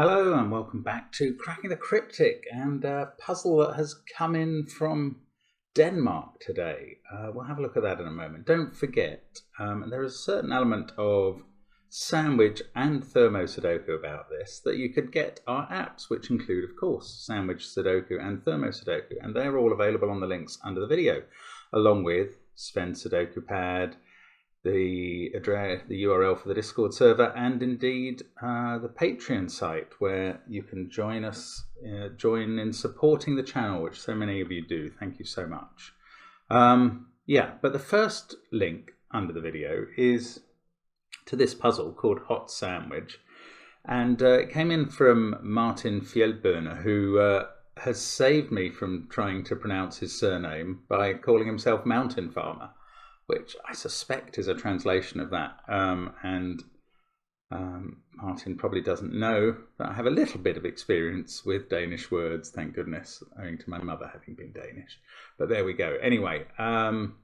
Hello and welcome back to Cracking the Cryptic and a puzzle that has come in from Denmark today. We'll have a look at that in a moment. Don't forget, there is a certain element of sandwich and thermo Sudoku about this that you could get our apps, which include, of course, Sandwich Sudoku and Thermo Sudoku, and they're all available on the links under the video, along with SUDOKU PAD, the address, the URL for the Discord server, and indeed the Patreon site where you can join us, join in supporting the channel, which so many of you do. Thank you so much. But the first link under the video is to this puzzle called Hot Sandwich, and it came in from Martin Fjellbøhne, who has saved me from trying to pronounce his surname by calling himself Mountain Farmer, which I suspect is a translation of that. Martin probably doesn't know that I have a little bit of experience with Danish words, thank goodness, owing to my mother having been Danish. But there we go. Anyway, I'm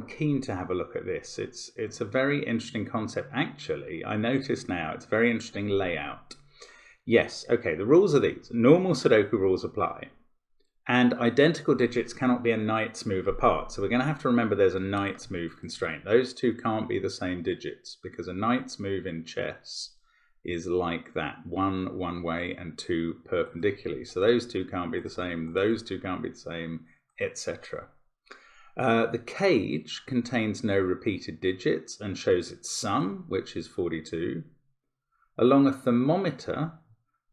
keen to have a look at this. It's a very interesting concept. Actually, I notice now it's a very interesting layout. Yes, okay, the rules are these. Normal Sudoku rules apply. And identical digits cannot be a knight's move apart. So we're going to have to remember there's a knight's move constraint. Those two can't be the same digits because a knight's move in chess is like that. One way and two perpendicularly. So those two can't be the same. Those two can't be the same, etc. The cage contains no repeated digits and shows its sum, which is 42. Along a thermometer,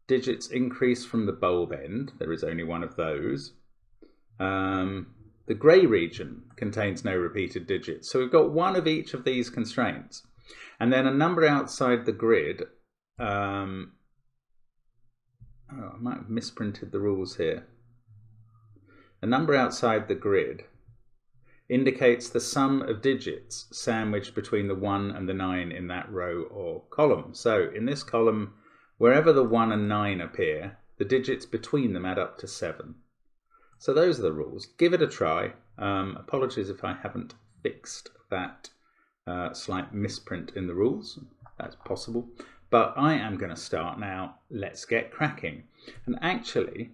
digits increase from the bulb end. There is only one of those. The grey region contains no repeated digits. So we've got one of each of these constraints. And then a number outside the grid. I might have misprinted the rules here. A number outside the grid indicates the sum of digits sandwiched between the 1 and the 9 in that row or column. So in this column, wherever the 1 and 9 appear, the digits between them add up to 7. So those are the rules. Give it a try. Apologies if I haven't fixed that slight misprint in the rules. That's possible. But I am going to start now. Let's get cracking. And actually,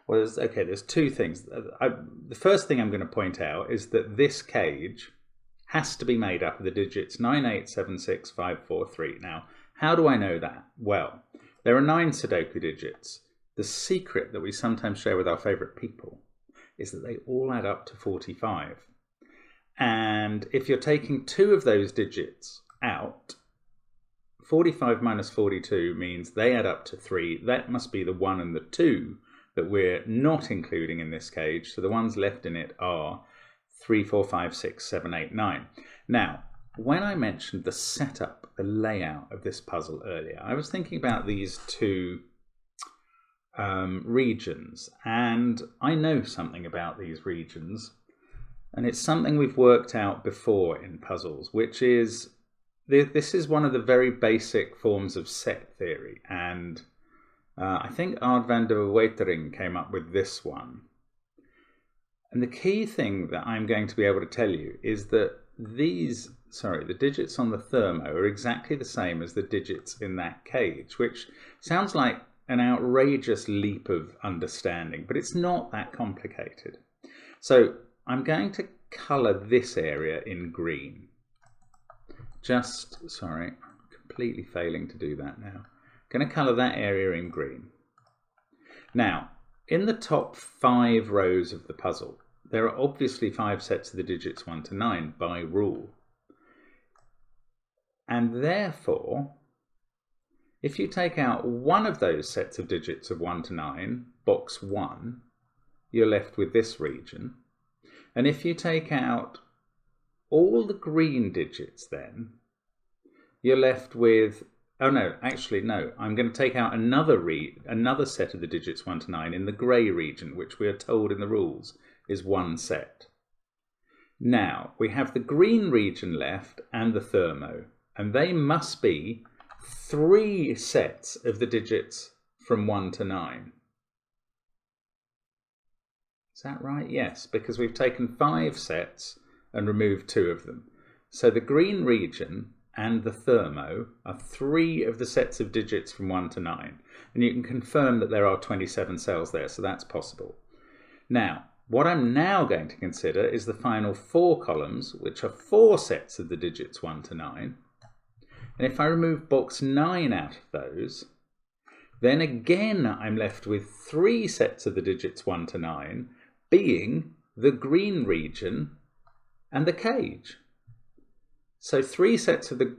well, there's two things. The first thing I'm going to point out is that this cage has to be made up of the digits 9, 8, 7, 6, 5, 4, 3. Now, how do I know that? Well, there are 9 Sudoku digits. The secret that we sometimes share with our favorite people is that they all add up to 45. And if you're taking 2 of those digits out, 45 minus 42 means they add up to 3. That must be the 1 and the 2 that we're not including in this cage. So the ones left in it are 3, 4, 5, 6, 7, 8, 9. Now, when I mentioned the setup, the layout of this puzzle earlier, I was thinking about these two regions, and I know something about these regions, and it's something we've worked out before in puzzles, which is, this is one of the very basic forms of set theory, and I think Ard van der Wetering came up with this one. And the key thing that I'm going to be able to tell you is that the digits on the thermo are exactly the same as the digits in that cage, which sounds like an outrageous leap of understanding, but it's not that complicated. So I'm going to colour this area in green. I'm completely failing to do that now. I'm going to colour that area in green. Now, in the top 5 rows of the puzzle, there are obviously 5 sets of the digits 1 to 9 by rule. And therefore, if you take out one of those sets of digits of 1 to 9, box 1, you're left with this region. And if you take out all the green digits then, you're left with, I'm going to take out another set of the digits 1 to 9 in the grey region, which we are told in the rules is one set. Now, we have the green region left and the thermo, and they must be 3 sets of the digits from 1 to 9. Is that right? Yes, because we've taken 5 sets and removed 2 of them. So the green region and the thermo are 3 of the sets of digits from 1 to 9. And you can confirm that there are 27 cells there, so that's possible. Now, what I'm now going to consider is the final 4 columns, which are 4 sets of the digits 1 to 9. And if I remove box 9 out of those, then again I'm left with 3 sets of the digits 1 to 9, being the green region and the cage. So 3 sets of the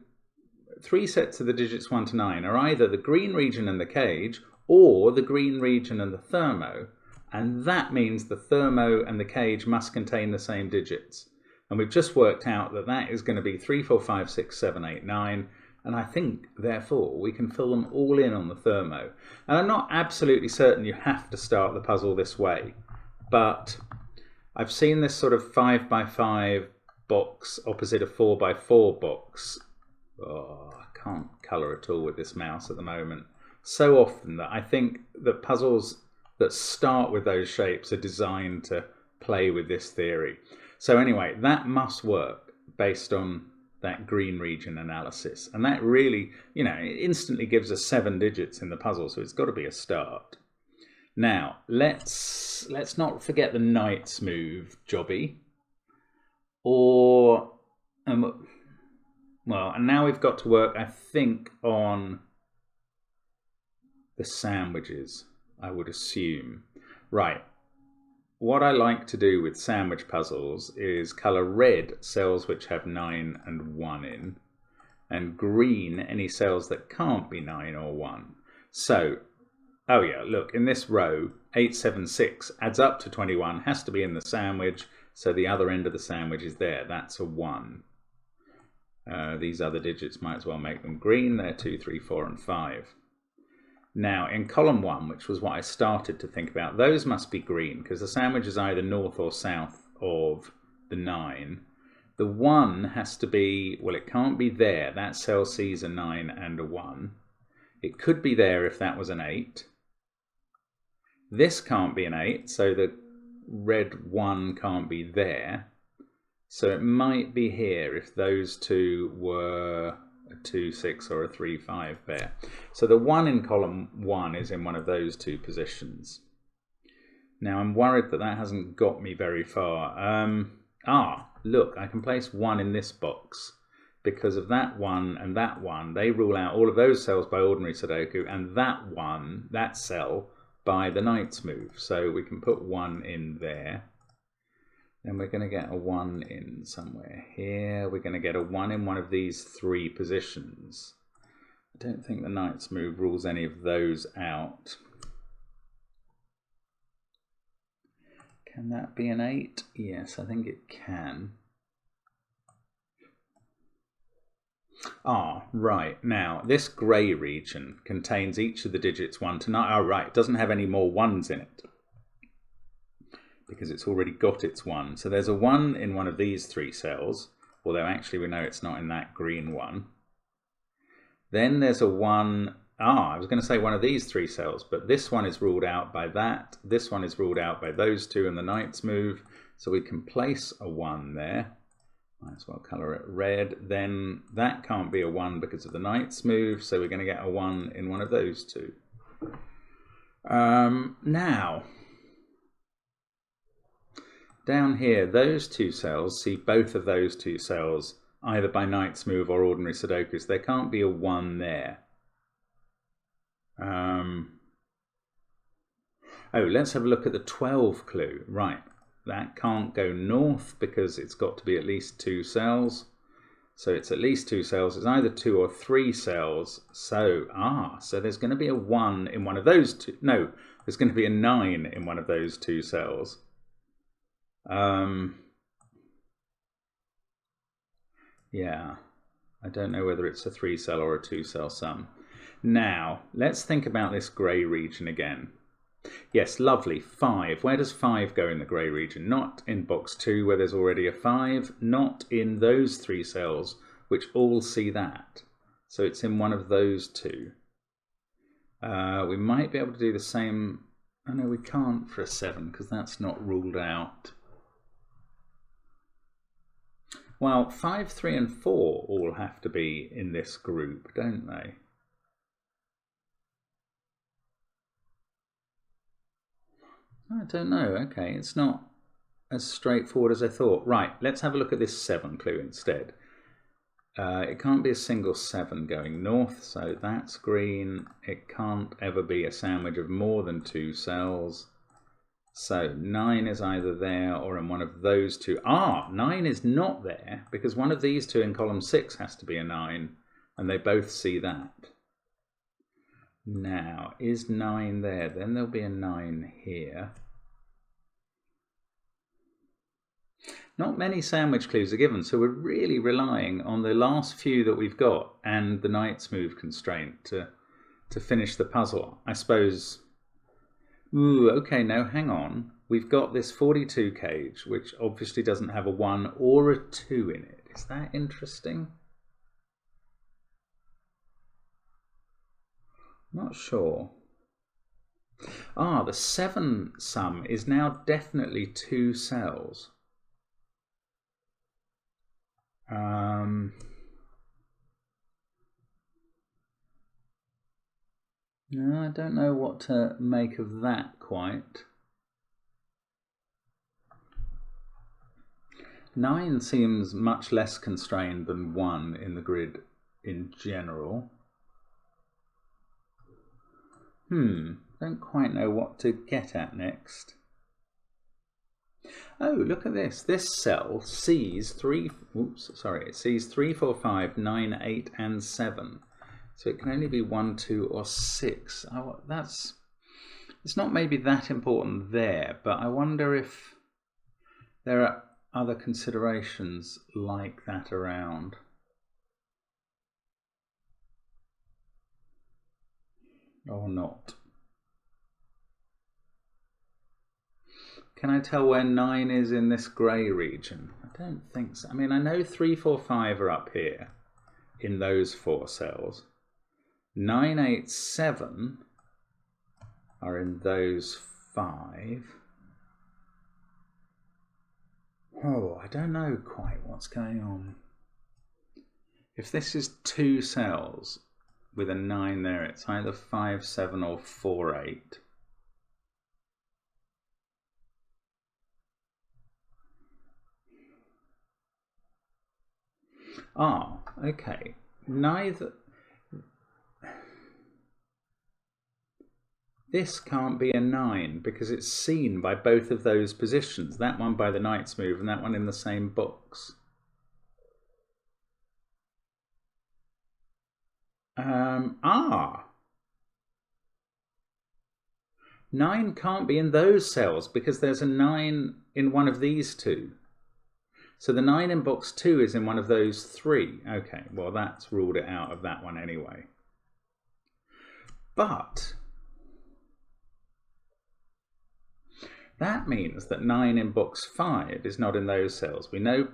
digits 1 to 9 are either the green region and the cage, or the green region and the thermo. And that means the thermo and the cage must contain the same digits. And we've just worked out that that is going to be 3, 4, 5, 6, 7, 8, 9. And I think, therefore, we can fill them all in on the thermo. And I'm not absolutely certain you have to start the puzzle this way. But I've seen this sort of 5 by 5 box opposite a 4 by 4 box. Oh, I can't colour at all with this mouse at the moment. So often that I think that puzzles that start with those shapes are designed to play with this theory. So anyway, that must work based on that green region analysis. And that really, you know, it instantly gives us 7 digits in the puzzle, so it's got to be a start. Now, let's not forget the knight's move jobby. Or, well, and now we've got to work, I think, on the sandwiches, I would assume. Right, what I like to do with sandwich puzzles is colour red cells which have 9 and 1 in, and green any cells that can't be 9 or 1. So, oh yeah, look, in this row, 8, 7, 6 adds up to 21, has to be in the sandwich, so the other end of the sandwich is there, that's a 1. These other digits might as well make them green, they're 2, 3, 4 and 5. Now, in column 1, which was what I started to think about, those must be green, because the sandwich is either north or south of the 9. The 1 has to be, well, it can't be there. That cell sees a 9 and a 1. It could be there if that was an 8. This can't be an 8, so the red 1 can't be there. So it might be here if those two were a 2, 6 or a 3, 5 pair. So the 1 in column 1 is in one of those two positions. Now I'm worried that that hasn't got me very far. Look, I can place 1 in this box. Because of that 1 and that 1, they rule out all of those cells by ordinary Sudoku, and that 1, that cell, by the knight's move. So we can put 1 in there. Then we're going to get a 1 in somewhere here. We're going to get a 1 in one of these 3 positions. I don't think the knight's move rules any of those out. Can that be an 8? Yes, I think it can. Right. Now, this grey region contains each of the digits 1 to 9. Right, it doesn't have any more 1s in it, because it's already got its 1. So there's a 1 in one of these 3 cells, although actually we know it's not in that green one. Then there's a 1, I was going to say one of these 3 cells, but this one is ruled out by that, this one is ruled out by those 2 and the knight's move, so we can place a 1 there. Might as well colour it red. Then that can't be a 1 because of the knight's move, so we're going to get a 1 in one of those 2. Now, down here, those 2 cells see both of those 2 cells either by knight's move or ordinary Sudokus. There can't be a 1 there. Let's have a look at the 12 clue. Right, that can't go north because it's got to be at least 2 cells. So it's at least 2 cells. It's either 2 or 3 cells. So, so there's going to be a 1 in one of those 2. No, there's going to be a 9 in one of those 2 cells. Yeah, I don't know whether it's a 3 cell or a 2 cell sum. Now, let's think about this grey region again. Yes, lovely, 5. Where does 5 go in the grey region? Not in box 2 where there's already a 5, not in those 3 cells which all see that. So it's in one of those 2. We might be able to do the same. Oh no, we can't for a 7 because that's not ruled out. Well, 5, 3 and 4 all have to be in this group, don't they? I don't know. Okay, it's not as straightforward as I thought. Right, let's have a look at this 7 clue instead. It can't be a single 7 going north, so that's green. It can't ever be a sandwich of more than 2 cells. So 9 is either there or in one of those two. 9 is not there because one of these two in column 6 has to be a 9, and they both see that. Now, is 9 there? Then there'll be a 9 here. Not many sandwich clues are given, so we're really relying on the last few that we've got and the knight's move constraint to finish the puzzle. I suppose... Ooh, okay, no, hang on. We've got this 42 cage, which obviously doesn't have a 1 or a 2 in it. Is that interesting? Not sure. The 7 sum is now definitely 2 cells. No, I don't know what to make of that quite. 9 seems much less constrained than 1 in the grid in general. Don't quite know what to get at next. Oh, look at this. This cell sees 3, 4, 5, 9, 8 and 7. So it can only be 1, 2 or 6. It's not maybe that important there, but I wonder if there are other considerations like that around. Or not. Can I tell where 9 is in this grey region? I don't think so. I mean, I know 3, 4, 5 are up here in those 4 cells. 9, 8, 7 are in those 5. I don't know quite what's going on. If this is 2 cells with a 9 there, it's either 5, 7 or 4, 8. Okay. Neither... This can't be a 9 because it's seen by both of those positions. That one by the knight's move and that one in the same box. 9 can't be in those cells because there's a 9 in one of these two. So the 9 in box 2 is in one of those 3. Okay, well that's ruled it out of that one anyway. But that means that 9 in box 5 is not in those cells. We know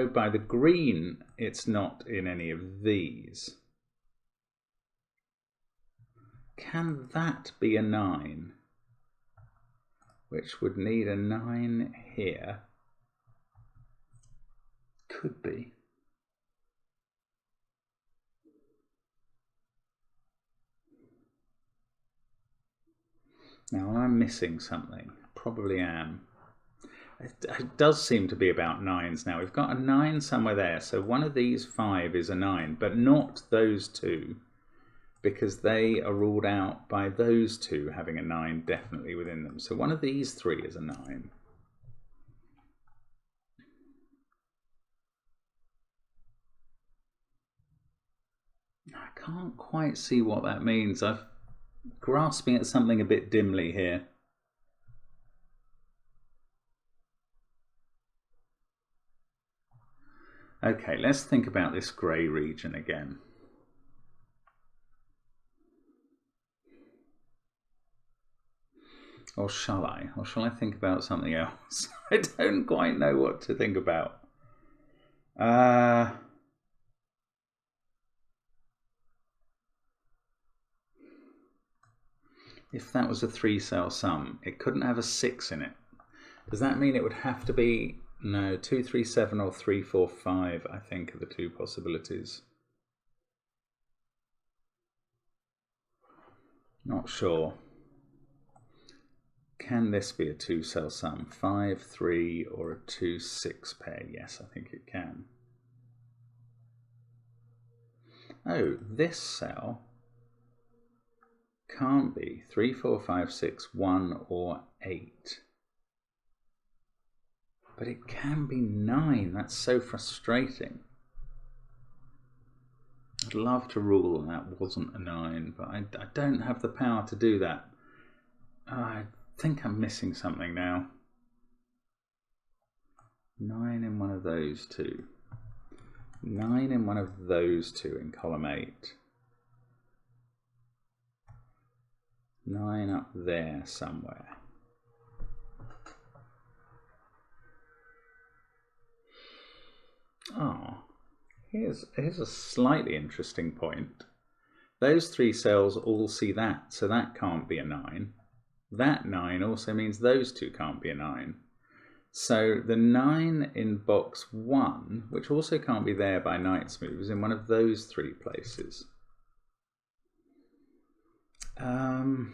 by the green it's not in any of these. Can that be a 9? Which would need a 9 here. Could be. Now I'm missing something. Probably am. It does seem to be about 9s now. We've got a 9 somewhere there, so one of these 5 is a 9, but not those two, because they are ruled out by those two having a 9 definitely within them. So one of these 3 is a 9. I can't quite see what that means. I'm grasping at something a bit dimly here. Okay, let's think about this grey region again. Or shall I? Or shall I think about something else? I don't quite know what to think about. If that was a 3-cell sum, it couldn't have a 6 in it. Does that mean it would have to be No, 237 or 345, I think, are the two possibilities. Not sure. Can this be a 2-cell sum? 5, 3 or a 2, 6 pair? Yes, I think it can. Oh, this cell can't be 3, 4, 5, 6, 1 or 8. But it can be 9. That's so frustrating. I'd love to rule that wasn't a 9, but I don't have the power to do that. I think I'm missing something now. 9 in one of those two. 9 in one of those two in column 8. 9 up there somewhere. Oh, here's a slightly interesting point. Those 3 cells all see that, so that can't be a 9. That 9 also means those 2 can't be a 9. So the 9 in box 1, which also can't be there by Knight's move, is in one of those 3 places. But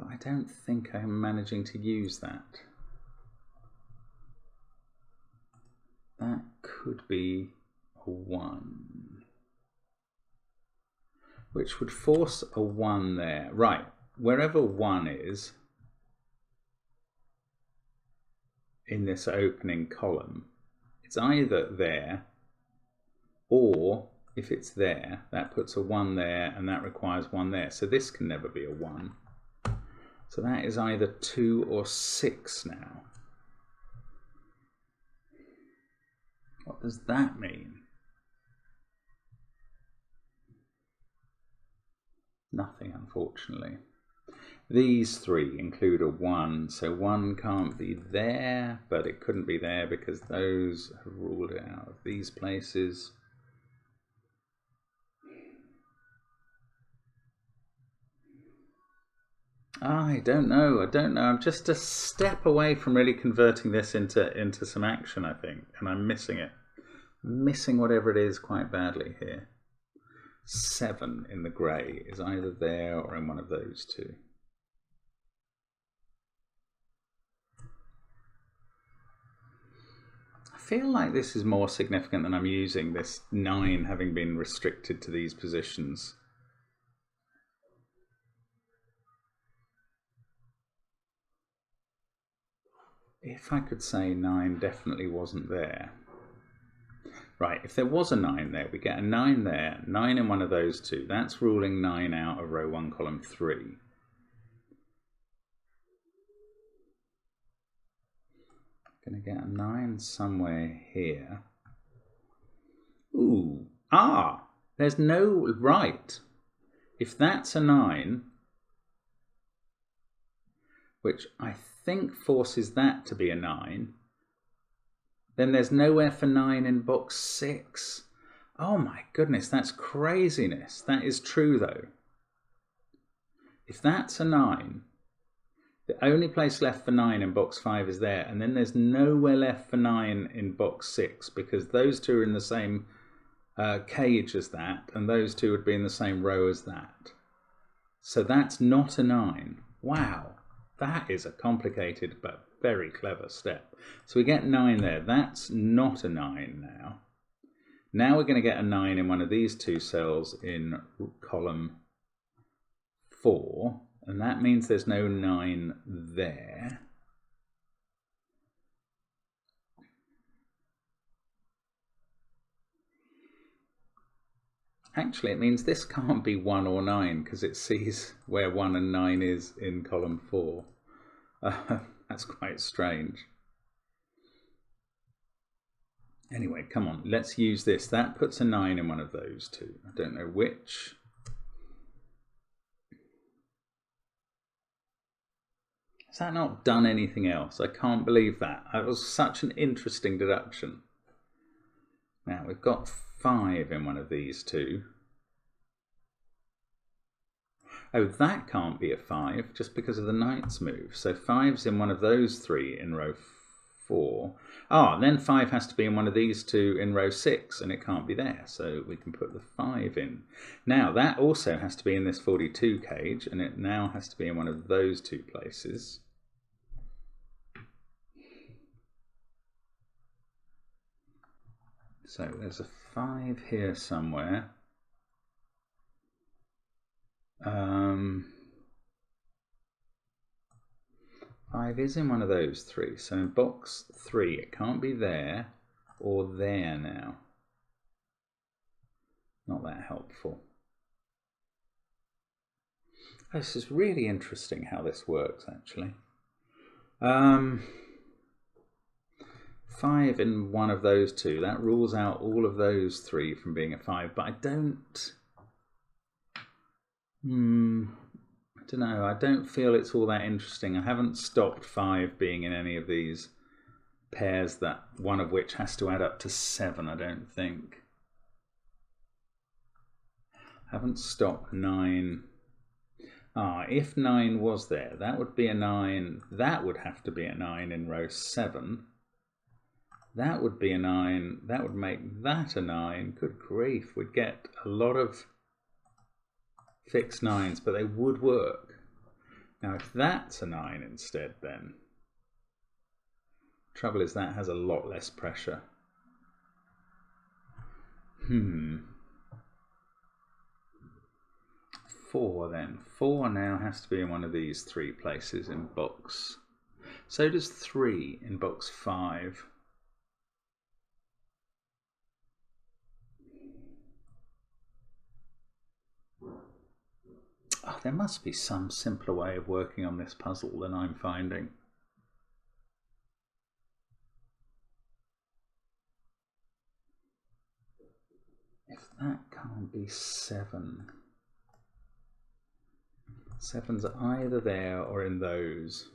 I don't think I'm managing to use that. That could be a 1, which would force a 1 there. Right, wherever 1 is in this opening column, it's either there, or if it's there, that puts a 1 there and that requires 1 there. So this can never be a 1. So that is either 2 or 6 now. What does that mean? Nothing, unfortunately. These 3 include a 1, so 1 can't be there, but it couldn't be there because those have ruled it out of these places. I don't know. I'm just a step away from really converting this into some action, I think, and I'm missing it. Missing whatever it is quite badly here. 7 in the grey is either there or in one of those 2. I feel like this is more significant than I'm using, this 9 having been restricted to these positions. If I could say 9 definitely wasn't there. Right, if there was a 9 there, we get a 9 there, 9 in one of those 2. That's ruling 9 out of row 1, column 3. Going to get a 9 somewhere here. Ooh, there's no right. If that's a 9, which I think forces that to be a 9, then there's nowhere for 9 in box 6. Oh my goodness, that's craziness. That is true though. If that's a 9, the only place left for 9 in box 5 is there, and then there's nowhere left for 9 in box 6 because those 2 are in the same cage as that, and those 2 would be in the same row as that. So that's not a 9. Wow, that is a complicated but very clever step. So we get 9 there. That's not a 9 now. Now we're going to get a 9 in one of these 2 cells in column 4, and that means there's no 9 there. Actually, it means this can't be 1 or 9 because it sees where 1 and 9 is in column 4. That's quite strange. Anyway, come on, let's use this. That puts a 9 in one of those 2. I don't know which. Has that not done anything else? I can't believe that. That was such an interesting deduction. Now, we've got 5 in one of these 2. Oh, that can't be a 5 just because of the knight's move. So 5's in one of those 3 in row 4. Ah, then 5 has to be in one of these 2 in row 6, and it can't be there. So we can put the 5 in. Now that also has to be in this 42 cage, and it now has to be in one of those 2 places. So there's a 5 here somewhere. 5 is in one of those 3. So in box 3, it can't be there or there now. Not that helpful. This is really interesting how this works, actually. 5 in one of those 2. That rules out all of those 3 from being a 5. But I don't know. I don't feel it's all that interesting. I haven't stopped 5 being in any of these pairs, that one of which has to add up to 7, I don't think. I haven't stopped 9. If 9 was there, that would be a 9. That would have to be a 9 in row 7. That would be a 9. That would make that a 9. Good grief, we'd get a lot of fixed 9s, but they would work. Now if that's a 9 instead, then trouble is that has a lot less pressure. 4 then. 4 now has to be in one of these 3 places in box. So does 3 in box 5. Oh, there must be some simpler way of working on this puzzle than I'm finding. If that can't be 7, 7's either there or in those.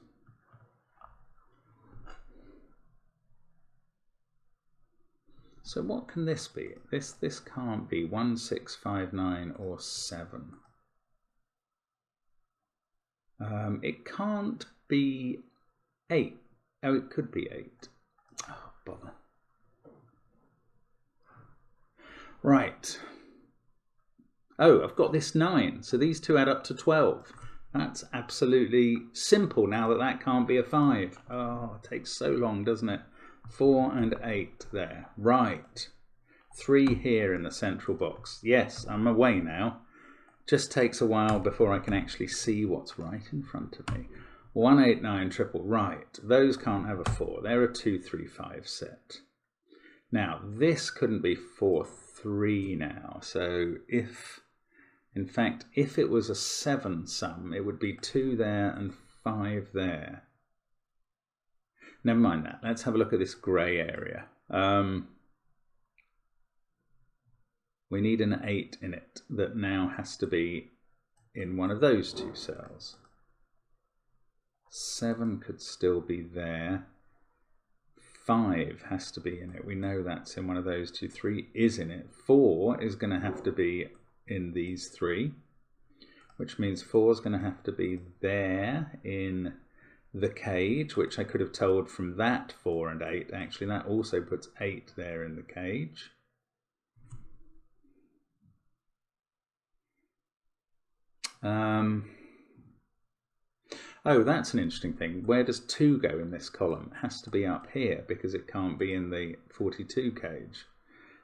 So what can this be? This can't be 1, 6, 5, 9 or 7. It can't be 8. Oh, it could be 8. Oh, bother. Right. Oh, I've got this 9. So these 2 add up to 12. That's absolutely simple now that that can't be a 5. Oh, it takes so long, doesn't it? 4 and 8 there. Right. 3 here in the central box. Yes, I'm away now. Just takes a while before I can actually see what's right in front of me. 1, 8, 9, triple. Right. Those can't have a 4. They're a 2, 3, 5 set. Now, this couldn't be 4, 3 now. So if, in fact, if it was a 7 sum, it would be 2 there and 5 there. Never mind that. Let's have a look at this grey area. We need an 8 in it that now has to be in one of those 2 cells. 7 could still be there. 5 has to be in it. We know that's in one of those 2. 3 is in it. 4 is going to have to be in these 3, which means 4 is going to have to be there in the cage, which I could have told from that 4 and 8. Actually, that also puts 8 there in the cage. Oh, that's an interesting thing. Where does 2 go in this column? It has to be up here because it can't be in the 42 cage.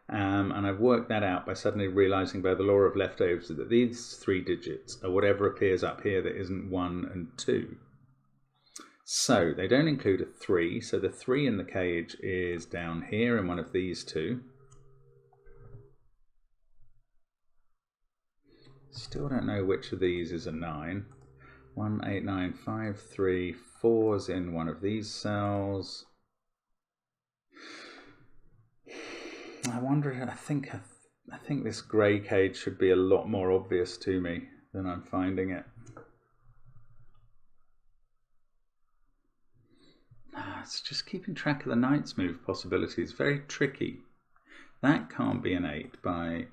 And I've worked that out by suddenly realizing by the law of leftovers that these 3 digits are whatever appears up here that isn't 1 and 2. So they don't include a 3, so the 3 in the cage is down here in one of these 2. Still don't know which of these is a 9. 1, 8, 9, 5, 3, 4's in one of these cells. I wonder, I think this grey cage should be a lot more obvious to me than I'm finding it. It's just keeping track of the knight's move possibilities. Very tricky. That can't be an 8 by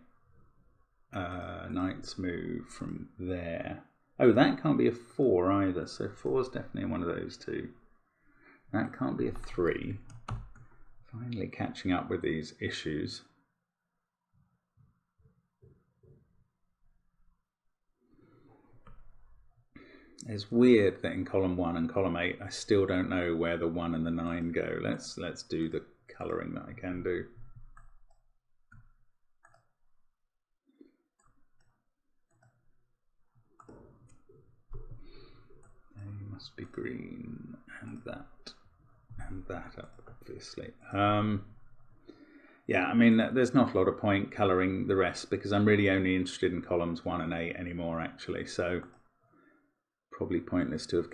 knight's move from there. Oh, that can't be a 4 either, so 4 is definitely one of those two. That can't be a 3. Finally catching up with these issues. It's weird that in column 1 and column 8 I still don't know where the 1 and the 9 go. Let's do the colouring that I can do. They must be green, and that obviously. Yeah, I mean, there's not a lot of point colouring the rest because I'm really only interested in columns 1 and 8 anymore, actually. So probably pointless to have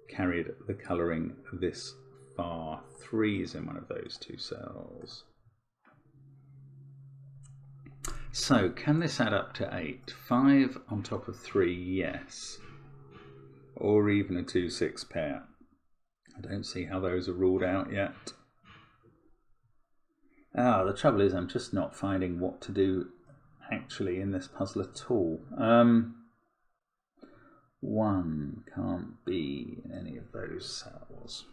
carried the colouring this far. 3 is in one of those two cells. So can this add up to 8? 5 on top of 3, yes. Or even a 2-6 pair. I don't see how those are ruled out yet. The trouble is I'm just not finding what to do actually in this puzzle at all. 1 can't be in any of those cells.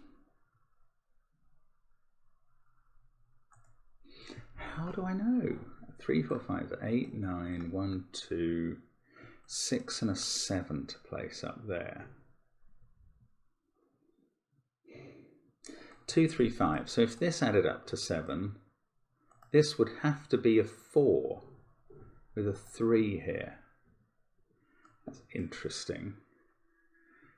How do I know? 3, 4, 5, 8, 9, 1, 2, 6 and a 7 to place up there. 2, 3, 5. So if this added up to 7, this would have to be a 4 with a 3 here. That's interesting.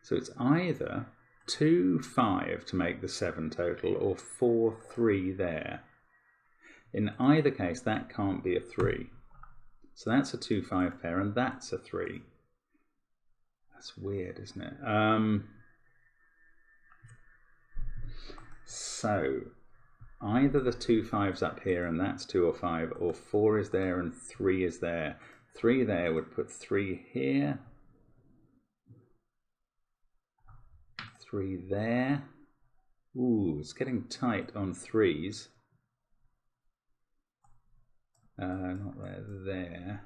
So it's either 2, 5 to make the 7 total or 4, 3 there. In either case, that can't be a 3. So that's a 2, 5 pair and that's a 3. That's weird, isn't it? So either the 2 5's up here and that's 2 or 5, or 4 is there and 3 is there. 3 there would put 3 here. 3 there. Ooh, it's getting tight on 3's. Not there, there.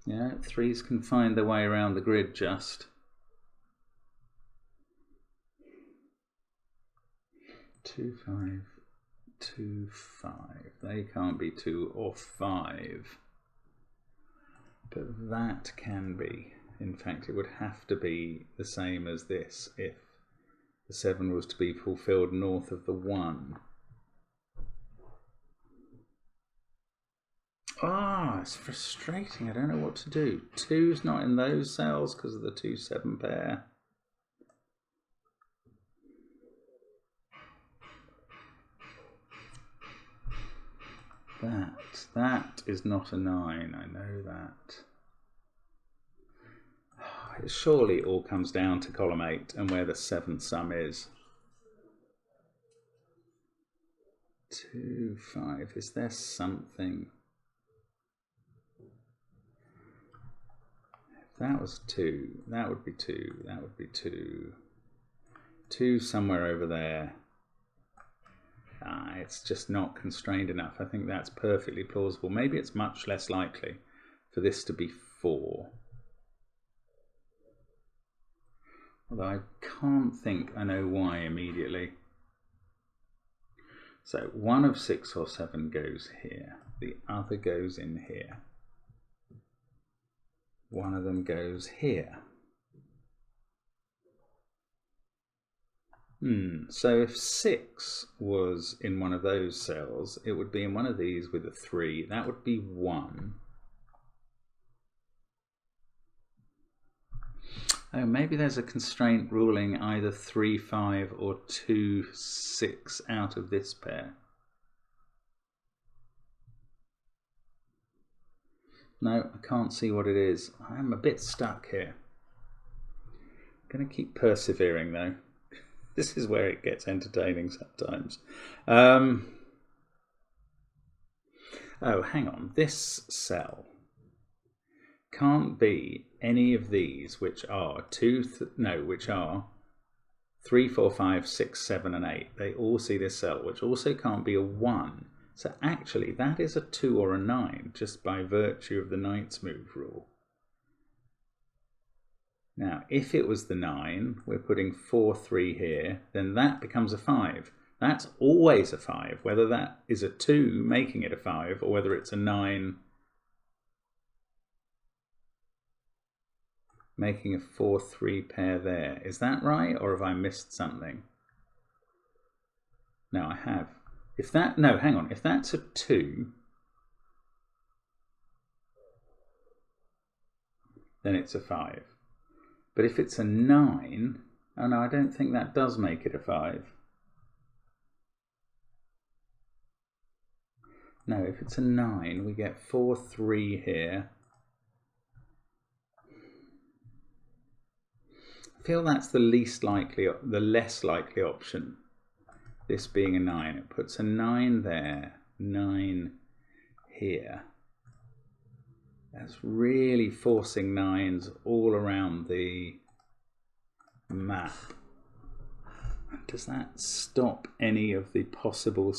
Yeah, 3's can find their way around the grid just. 2, 5, 2, 5. They can't be 2 or 5. But that can be. In fact, it would have to be the same as this if the 7 was to be fulfilled north of the 1. It's frustrating. I don't know what to do. 2's not in those cells because of the 2, 7 pair. That is not a 9, I know that. It surely all comes down to column 8 and where the 7th sum is. 2, 5, is there something? If that was 2, that would be 2, that would be 2. 2 somewhere over there. It's just not constrained enough. I think that's perfectly plausible. Maybe it's much less likely for this to be 4. Although I can't think I know why immediately. So 1 of 6 or 7 goes here. The other goes in here. One of them goes here. So if 6 was in one of those cells, it would be in one of these with a 3. That would be 1. Oh, maybe there's a constraint ruling either 3, 5 or 2, 6 out of this pair. No, I can't see what it is. I'm a bit stuck here. I'm going to keep persevering though. This is where it gets entertaining sometimes. Oh, hang on. This cell can't be any of these, which are 3, 4, 5, 6, 7, and 8. They all see this cell, which also can't be a 1. So actually, that is a 2 or a 9, just by virtue of the Knight's Move rule. Now, if it was the 9, we're putting 4, 3 here, then that becomes a 5. That's always a 5, whether that is a 2 making it a 5 or whether it's a 9 making a 4, 3 pair there. Is that right, or have I missed something? No, I have. If that, no, hang on, if that's a 2, then it's a 5. But if it's a 9, oh no, I don't think that does make it a 5. No, if it's a 9, we get 4, 3 here. I feel that's the least likely, the less likely option. This being a 9, it puts a 9 there, 9 here. That's really forcing 9s all around the map. Does that stop any of the possible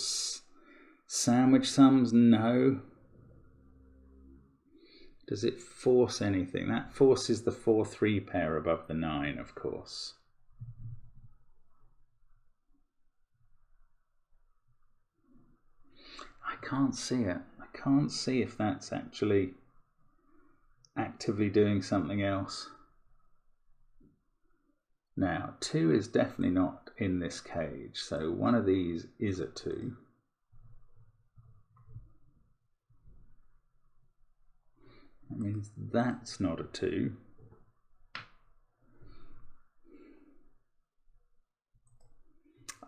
sandwich sums? No. Does it force anything? That forces the 4, 3 pair above the 9, of course. I can't see it. I can't see if that's actually actively doing something else. Now, 2 is definitely not in this cage, so one of these is a 2. That means that's not a 2.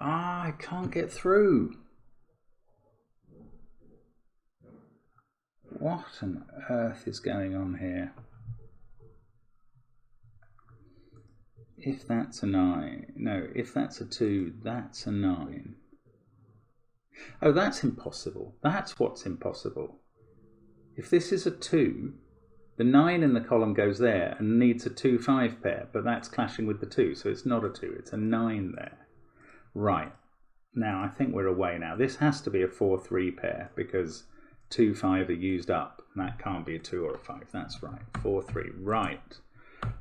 Ah, I can't get through. What on earth is going on here? If that's a 9, no, if that's a 2, that's a 9. Oh, that's impossible. That's what's impossible. If this is a 2, the 9 in the column goes there and needs a 2, 5 pair, but that's clashing with the 2, so it's not a 2, it's a 9 there. Right, now I think we're away now. This has to be a 4, 3 pair because 2, 5 are used up, and that can't be a 2 or a 5. That's right, 4, 3, right.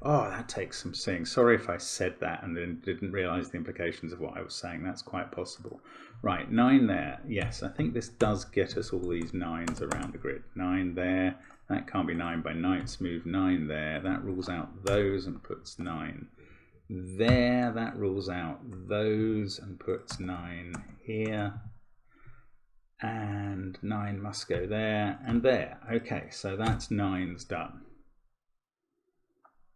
Oh, that takes some seeing. Sorry if I said that and then didn't realise the implications of what I was saying. That's quite possible. Right, 9 there. Yes, I think this does get us all these 9s around the grid. 9 there. That can't be 9 by nights. Move 9 there. That rules out those and puts 9 there. That rules out those and puts 9 here. And 9 must go there and there. Okay, so that's 9's done.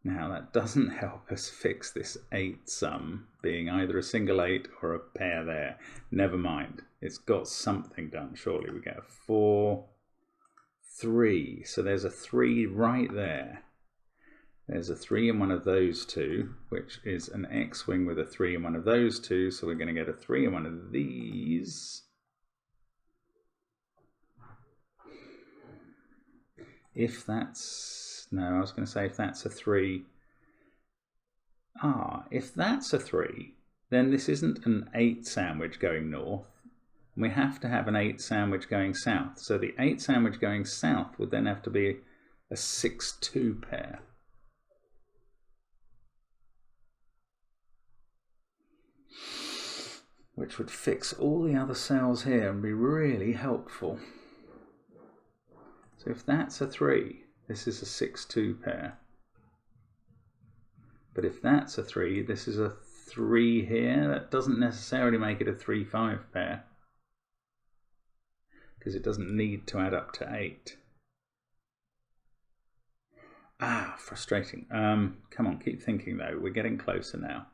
Now that doesn't help us fix this 8 sum being either a single 8 or a pair there. Never mind, it's got something done. Surely we get a 4, 3. So there's a 3 right there. There's a 3 in one of those two, which is an X-wing with a 3 in one of those two. So we're going to get a 3 in one of these. If that's, no, I was going to say if that's a 3. Ah, if that's a 3, then this isn't an 8 sandwich going north. We have to have an 8 sandwich going south. So the 8 sandwich going south would then have to be a 6, 2 pair. Which would fix all the other cells here and be really helpful. So if that's a 3, this is a 6, 2 pair. But if that's a 3, this is a 3 here. That doesn't necessarily make it a 3, 5 pair, because it doesn't need to add up to 8. Ah, frustrating. Come on, keep thinking though. We're getting closer now.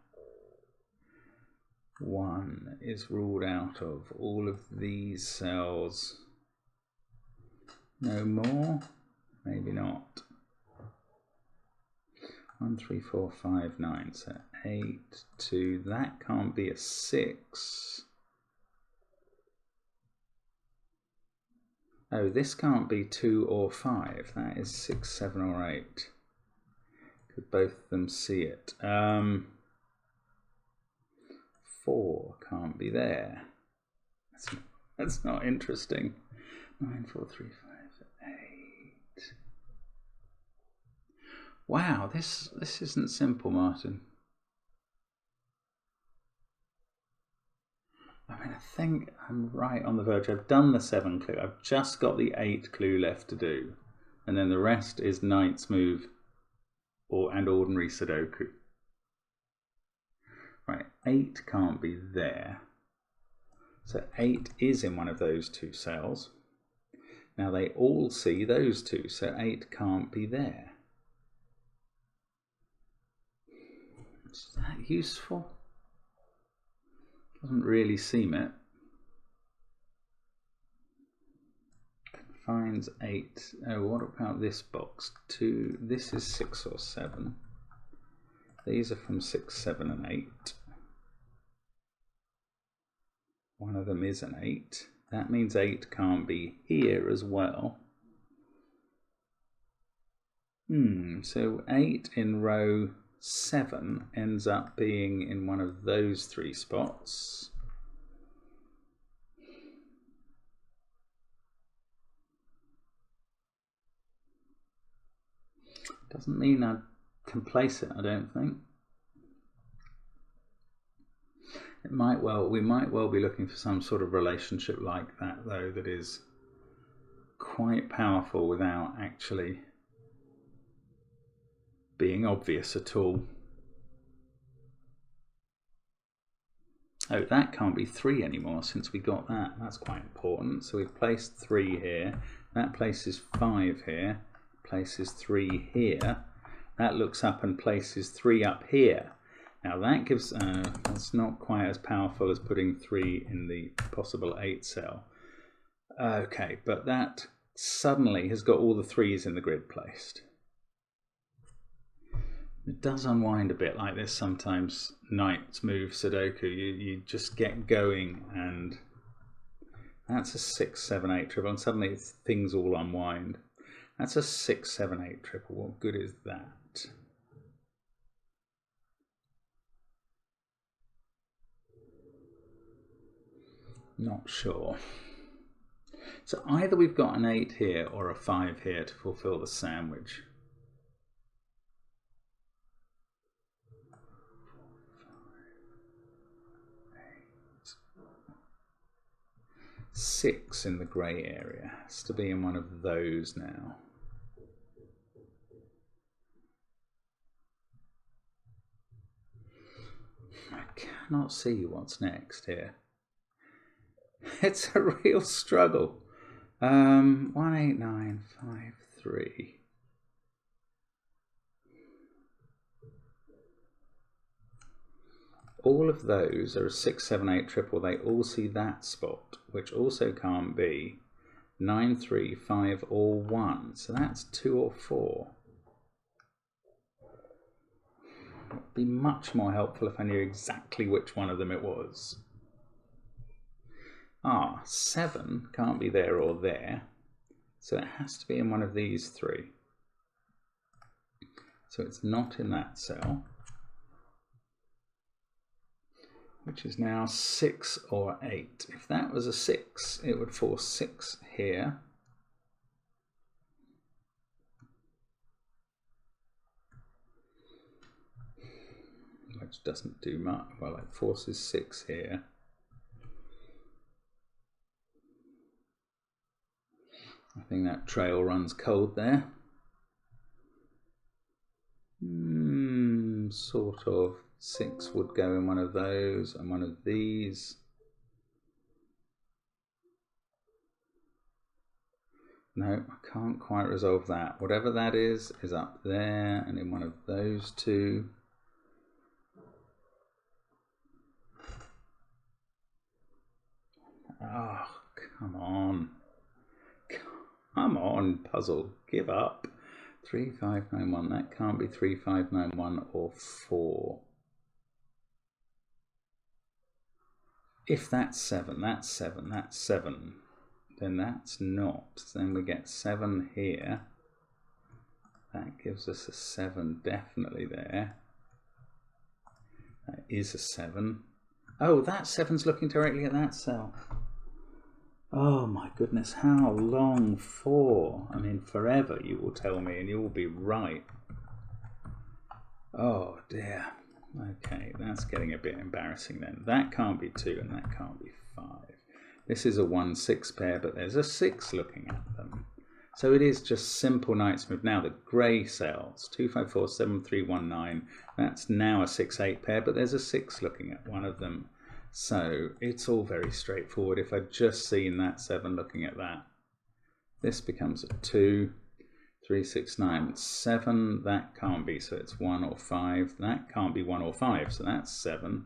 1 is ruled out of all of these cells. No more? Maybe not. 1, 3, 4, 5, 9. So 8, 2. That can't be a 6. Oh, this can't be 2 or 5. That is 6, 7, or 8. Could both of them see it? 4 can't be there. That's not interesting. 9, 4, 3, 5, 8. Wow, this isn't simple, Martin. I mean, I think I'm right on the verge. I've done the 7 clue. I've just got the 8 clue left to do. And then the rest is Knight's Move and ordinary Sudoku. Right, 8 can't be there. So 8 is in one of those 2 cells. Now they all see those 2, so 8 can't be there. Is that useful? Doesn't really seem it. Confines 8. Oh, what about this box? 2. This is 6 or 7. These are from 6, 7 and 8. One of them is an 8. That means 8 can't be here as well. So 8 in row 7 ends up being in one of those 3 spots. Doesn't mean I can place it, I don't think. It might well, we might well be looking for some sort of relationship like that, though, that is quite powerful without actually being obvious at all. Oh, that can't be 3 anymore since we got that. That's quite important. So we've placed 3 here. That places 5 here. Places 3 here. That looks up and places 3 up here. Now that gives, that's not quite as powerful as putting 3 in the possible 8 cell. Okay, but that suddenly has got all the 3s in the grid placed. It does unwind a bit like this sometimes. Knight's Move Sudoku, you just get going and that's a 6, 7, 8 triple and suddenly things all unwind. That's a 6, 7, 8 triple. What good is that? Not sure. So either we've got an 8 here or a 5 here to fulfill the sandwich. 6 in the grey area. Has to be in one of those now. I cannot see what's next here. It's a real struggle. 1, 8, 9, 5, 3. All of those are a 6, 7, 8 triple. They all see that spot, which also can't be 9, 3, 5 or 1. So that's 2 or 4. It would be much more helpful if I knew exactly which one of them it was. 7 can't be there or there, so it has to be in one of these 3. So it's not in that cell, which is now 6 or 8. If that was a 6, it would force 6 here. Which doesn't do much. Well, it forces 6 here. I think that trail runs cold there. Sort of. 6 would go in one of those and one of these. No, I can't quite resolve that. Whatever that is up there and in one of those 2. Oh, come on. Come on, puzzle. Give up. 3, 5, 9, 1. That can't be 3, 5, 9, 1 or 4. If that's 7, that's 7, that's 7, then that's not. Then we get 7 here. That gives us a 7 definitely there. That is a 7. Oh, that 7's looking directly at that cell. Oh my goodness, how long for? I mean, forever, you will tell me, and you will be right. Oh dear. Okay, that's getting a bit embarrassing then. That can't be 2 and that can't be 5. This is a 1-6 pair, but there's a 6 looking at them. So it is just simple Knight's Move. Now the grey cells, 2, 5, 4, 7, 3, 1, 9. That's now a 6-8 pair, but there's a 6 looking at one of them. So it's all very straightforward. If I'd just seen that 7 looking at that, this becomes a 2, 3, 6, 9, 7. That can't be, so it's 1 or 5. That can't be 1 or 5, so that's 7.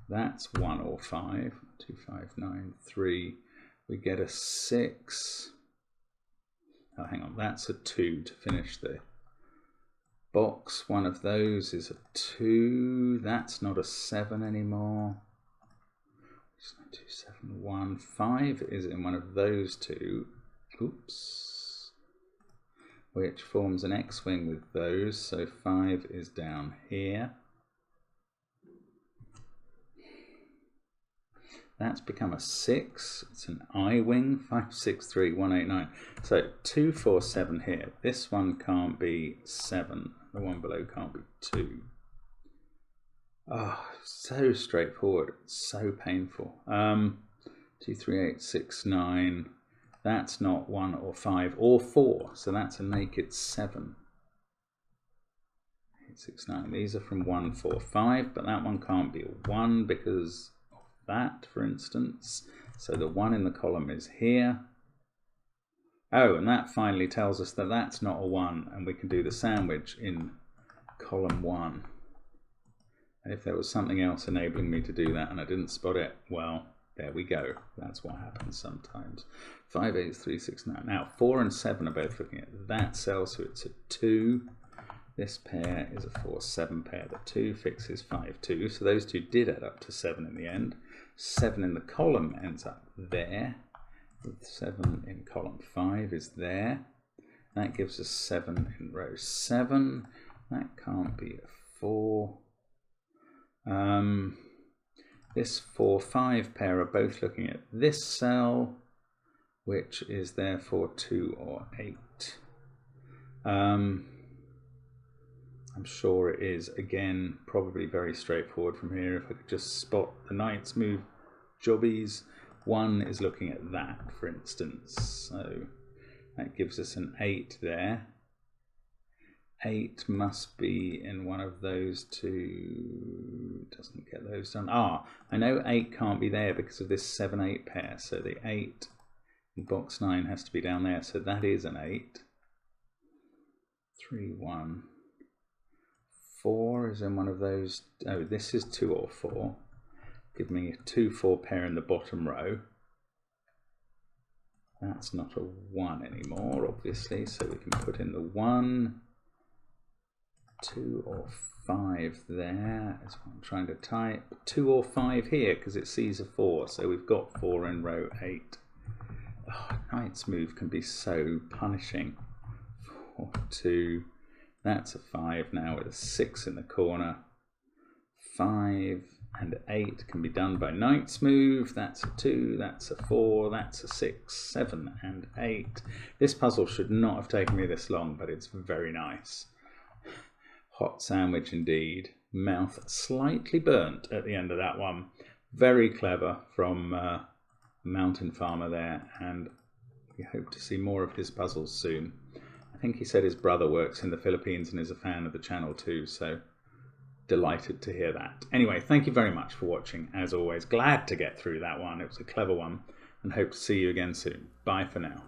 That's 1 or 5. 2, 5, 9, 3. We get a 6. Oh, hang on, that's a 2 to finish the box. One of those is a 2. That's not a 7 anymore. 2, 7, 1. 5 is in one of those two. Oops. Which forms an X-wing with those. So 5 is down here. That's become a 6. It's an I-wing. 5, 6, 3, 1, 8, 9. So 2, 4, 7 here. This one can't be 7. The one below can't be 2. Oh, so straightforward. So painful. 2, 3, 8, 6, 9. That's not 1 or 5 or 4. So that's a naked 7. 8, 6, 9. These are from 1, 4, 5. But that one can't be a 1 because that, for instance. So the 1 in the column is here. Oh, and that finally tells us that that's not a 1, and we can do the sandwich in column 1. And if there was something else enabling me to do that and I didn't spot it, well, there we go. That's what happens sometimes. 5, 8, 3, 6, 9. Now 4 and 7 are both looking at that cell, so it's a 2. This pair is a 4, 7 pair. The 2 fixes 5, 2. So those two did add up to 7 in the end. 7 in the column ends up there. 7 in column 5 is there. That gives us 7 in row 7. That can't be a 4. This 4, 5 pair are both looking at this cell, which is therefore 2 or 8. I'm sure it is, again, probably very straightforward from here. If I could just spot the Knight's Move jobbies. 1 is looking at that, for instance. So that gives us an 8 there. 8 must be in one of those two. Doesn't get those done. Ah, I know 8 can't be there because of this 7, 8 pair. So the 8 in box 9 has to be down there. So that is an 8. 3, 1. 4 is in one of those. Oh, this is 2 or 4. Give me a 2, 4 pair in the bottom row. That's not a 1 anymore, obviously. So we can put in the 1. 2 or 5 there is what I'm trying to type. 2 or 5 here because it sees a 4, so we've got 4 in row 8. Oh, Knight's Move can be so punishing. 4, 2, that's a 5 now with a 6 in the corner. 5 and 8 can be done by Knight's Move. That's a 2, that's a 4, that's a 6, 7 and 8. This puzzle should not have taken me this long, but it's very nice. Hot sandwich indeed. Mouth slightly burnt at the end of that one. Very clever from Mountain Farmer there, and we hope to see more of his puzzles soon. I think he said his brother works in the Philippines and is a fan of the channel too, so delighted to hear that. Anyway, thank you very much for watching. As always, glad to get through that one. It was a clever one, and hope to see you again soon. Bye for now.